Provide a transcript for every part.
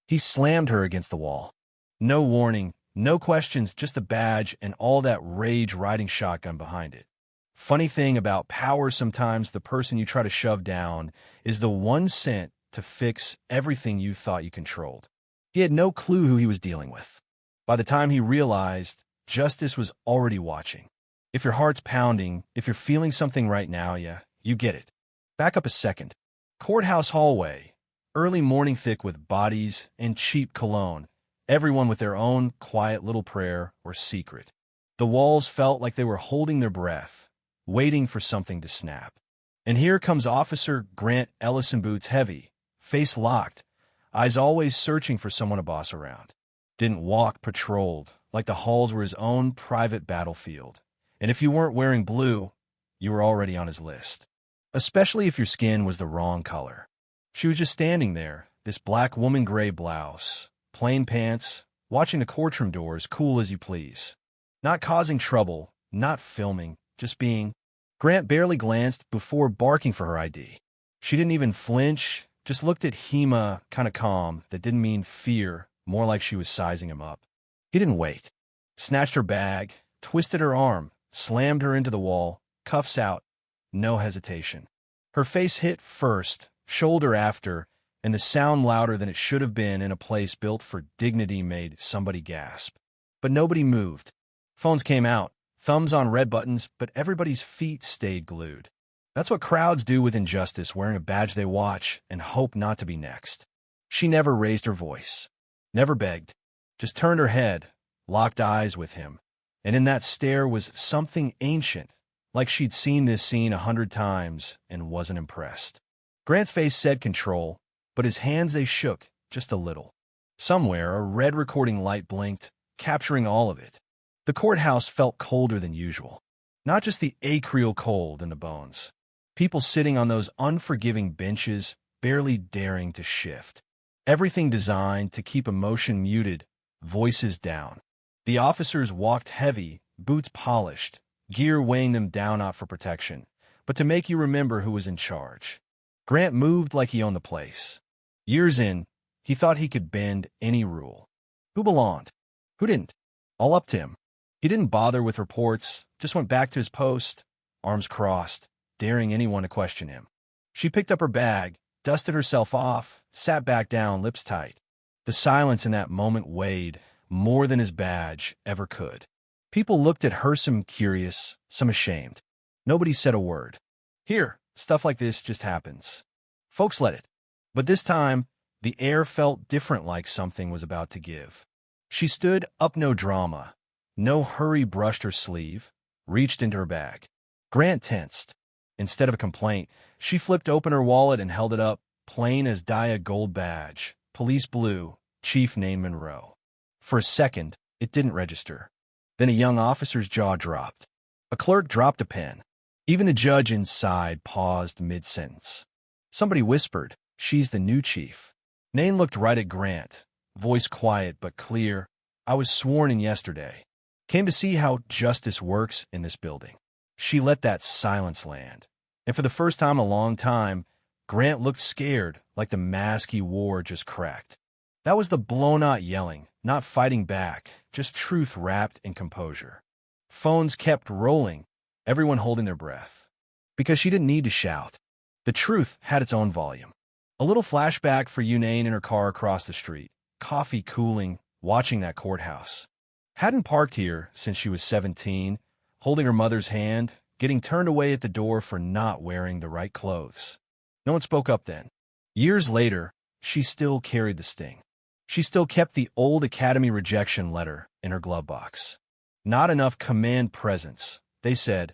He slammed her against the wall. No warning, no questions, just a badge and all that rage riding shotgun behind it. Funny thing about power, sometimes the person you try to shove down is the one sent to fix everything you thought you controlled. He had no clue who he was dealing with. By the time he realized, justice was already watching. If your heart's pounding, if you're feeling something right now, yeah, you get it. Back up a second. Courthouse hallway. Early morning thick with bodies and cheap cologne. Everyone with their own quiet little prayer or secret. The walls felt like they were holding their breath, waiting for something to snap. And here comes Officer Grant Ellison, boots heavy, face locked, eyes always searching for someone to boss around. Didn't walk, patrolled, like the halls were his own private battlefield. And if you weren't wearing blue, you were already on his list. Especially if your skin was the wrong color. She was just standing there, this black woman gray blouse, plain pants, watching the courtroom doors, cool as you please. Not causing trouble, not filming, just being. Grant barely glanced before barking for her ID. She didn't even flinch, just looked at Hema, kind of calm, that didn't mean fear, more like she was sizing him up. He didn't wait. Snatched her bag, twisted her arm, slammed her into the wall, cuffs out, no hesitation. Her face hit first, shoulder after, and the sound louder than it should have been in a place built for dignity made somebody gasp. But nobody moved. Phones came out, thumbs on red buttons, but everybody's feet stayed glued. That's what crowds do with injustice, wearing a badge they watch and hope not to be next. She never raised her voice, never begged, just turned her head, locked eyes with him. And in that stare was something ancient, like she'd seen this scene 100 times and wasn't impressed. Grant's face said control, but his hands, they shook just a little. Somewhere, a red recording light blinked, capturing all of it. The courthouse felt colder than usual. Not just the acreal cold in the bones. People sitting on those unforgiving benches, barely daring to shift. Everything designed to keep emotion muted, voices down. The officers walked heavy, boots polished, gear weighing them down not for protection, but to make you remember who was in charge. Grant moved like he owned the place. Years in, he thought he could bend any rule. Who belonged? Who didn't? All up to him. He didn't bother with reports, just went back to his post, arms crossed, daring anyone to question him. She picked up her bag, dusted herself off, sat back down, lips tight. The silence in that moment weighed more than his badge ever could. People looked at her, some curious, some ashamed. Nobody said a word. Here, stuff like this just happens. Folks let it. But this time, the air felt different, like something was about to give. She stood up, no drama. No hurry, brushed her sleeve, reached into her bag. Grant tensed. Instead of a complaint, she flipped open her wallet and held it up, plain as day, a gold badge, police blue, chief name Monroe. For a second, it didn't register. Then a young officer's jaw dropped. A clerk dropped a pen. Even the judge inside paused mid-sentence. Somebody whispered, "She's the new chief." Nain looked right at Grant, voice quiet but clear. "I was sworn in yesterday. Came to see how justice works in this building." She let that silence land. And for the first time in a long time, Grant looked scared, like the mask he wore just cracked. That was the blown-out yelling, not fighting back, just truth wrapped in composure. Phones kept rolling, everyone holding their breath. Because she didn't need to shout. The truth had its own volume. A little flashback for Yunane in her car across the street, coffee cooling, watching that courthouse. Hadn't parked here since she was 17, holding her mother's hand, getting turned away at the door for not wearing the right clothes. No one spoke up then. Years later, she still carried the sting. She still kept the old academy rejection letter in her glove box. Not enough command presence, they said,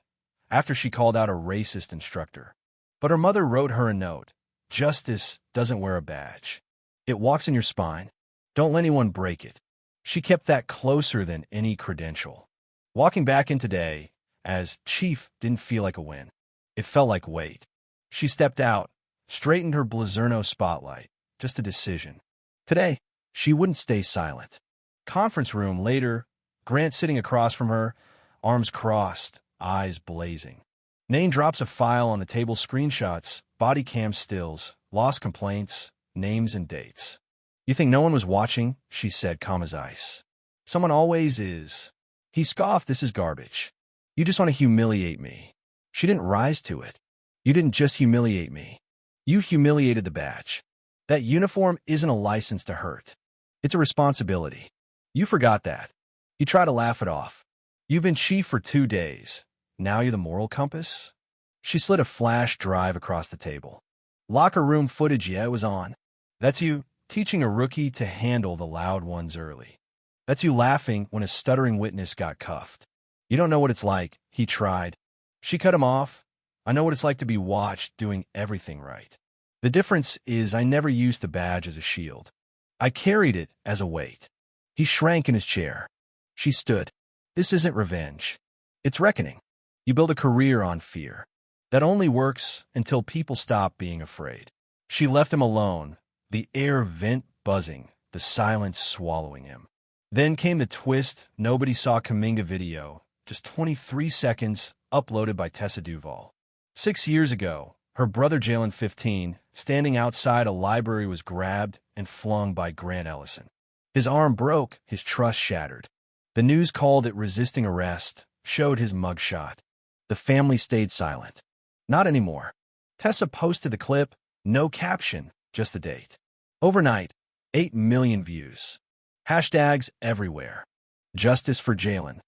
after she called out a racist instructor. But her mother wrote her a note. Justice doesn't wear a badge. It walks in your spine. Don't let anyone break it. She kept that closer than any credential. Walking back in today, as chief, didn't feel like a win. It felt like weight. She stepped out, straightened her Blazerno spotlight, just a decision. Today, she wouldn't stay silent. Conference room later, Grant sitting across from her, arms crossed, eyes blazing. Nain drops a file on the table, screenshots, body cam stills, lost complaints, names and dates. You think no one was watching? She said, calm as ice. Someone always is. He scoffed, this is garbage. You just want to humiliate me. She didn't rise to it. You didn't just humiliate me. You humiliated the badge. That uniform isn't a license to hurt. It's a responsibility. You forgot that. He tried to laugh it off. You've been chief for 2 days. Now you're the moral compass? She slid a flash drive across the table. Locker room footage, yeah, it was on. That's you teaching a rookie to handle the loud ones early. That's you laughing when a stuttering witness got cuffed. You don't know what it's like, he tried. She cut him off. I know what it's like to be watched doing everything right. The difference is I never used the badge as a shield. I carried it as a weight. He shrank in his chair. She stood. This isn't revenge. It's reckoning. You build a career on fear. That only works until people stop being afraid. She left him alone, the air vent buzzing, the silence swallowing him. Then came the twist. Nobody saw Kaminga video, just 23 seconds, uploaded by Tessa Duval. 6 years ago, her brother Jalen, 15, standing outside a library, was grabbed and flung by Grant Ellison. His arm broke, his trust shattered. The news called it resisting arrest, showed his mugshot. The family stayed silent. Not anymore. Tessa posted the clip, no caption, just the date. Overnight, 8 million views. Hashtags everywhere. Justice for Jalen.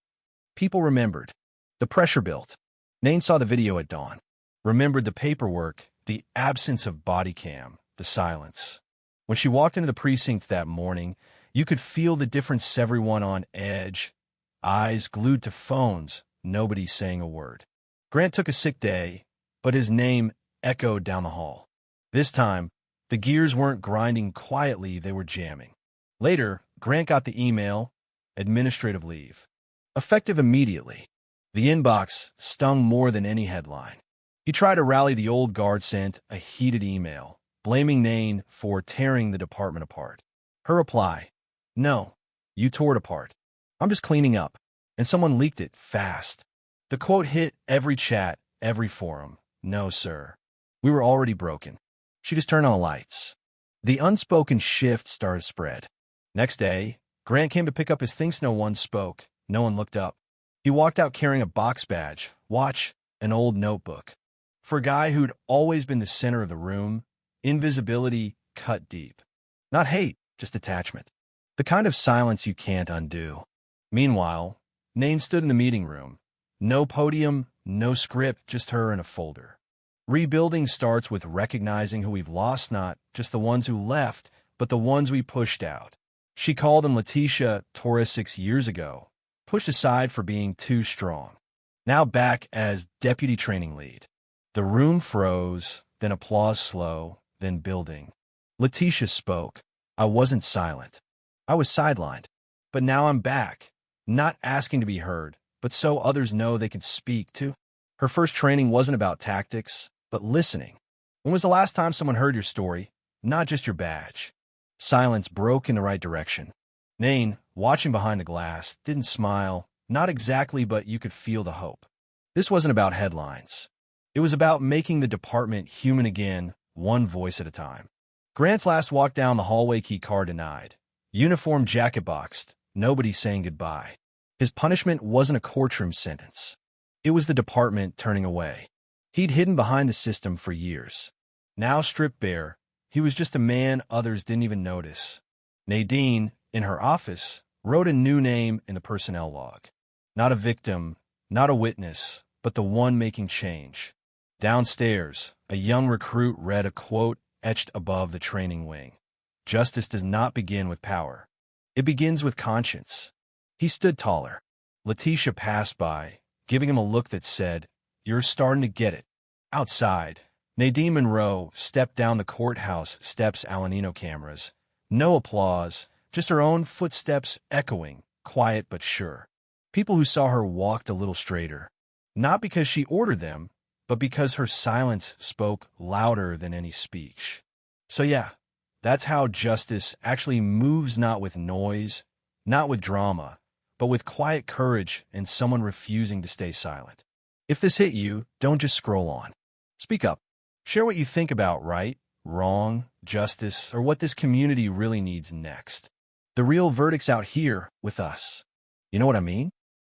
People remembered. The pressure built. Nain saw the video at dawn. Remembered the paperwork, the absence of body cam, the silence. When she walked into the precinct that morning, you could feel the difference, everyone on edge, eyes glued to phones, nobody saying a word. Grant took a sick day, but his name echoed down the hall. This time, the gears weren't grinding quietly, they were jamming. Later, Grant got the email, administrative leave. Effective immediately. The inbox stung more than any headline. He tried to rally the old guard, sent a heated email, blaming Nain for tearing the department apart. Her reply, no, you tore it apart. I'm just cleaning up. And someone leaked it fast. The quote hit every chat, every forum. No, sir. We were already broken. She just turned on the lights. The unspoken shift started to spread. Next day, Grant came to pick up his things. No one spoke. No one looked up. He walked out carrying a box badge, watch, an old notebook. For a guy who'd always been the center of the room, invisibility cut deep. Not hate, just attachment. The kind of silence you can't undo. Meanwhile, Nain stood in the meeting room. No podium, no script, just her and a folder. Rebuilding starts with recognizing who we've lost, not just the ones who left, but the ones we pushed out. She called him Letitia Torres 6 years ago, pushed aside for being too strong. Now back as deputy training lead. The room froze, then applause slow, then building. Letitia spoke. I wasn't silent. I was sidelined. But now I'm back, not asking to be heard, but so others know they can speak too. Her first training wasn't about tactics, but listening. When was the last time someone heard your story, not just your badge? Silence broke in the right direction. Nain, watching behind the glass, didn't smile, not exactly, but you could feel the hope. This wasn't about headlines. It was about making the department human again, one voice at a time. Grant's last walk down the hallway, key card denied. Uniform jacket boxed, nobody saying goodbye. His punishment wasn't a courtroom sentence. It was the department turning away. He'd hidden behind the system for years. Now stripped bare, he was just a man others didn't even notice. Nadine, in her office, wrote a new name in the personnel log. Not a victim, not a witness, but the one making change. Downstairs, a young recruit read a quote etched above the training wing. Justice does not begin with power. It begins with conscience. He stood taller. Letitia passed by, giving him a look that said, "You're starting to get it." Outside, Nadine Monroe stepped down the courthouse steps, Alanino cameras. No applause, just her own footsteps echoing, quiet but sure. People who saw her walked a little straighter. Not because she ordered them, but because her silence spoke louder than any speech. So yeah, that's how justice actually moves, not with noise, not with drama, but with quiet courage and someone refusing to stay silent. If this hit you, don't just scroll on. Speak up. Share what you think about right, wrong, justice, or what this community really needs next. The real verdict's out here with us. You know what I mean?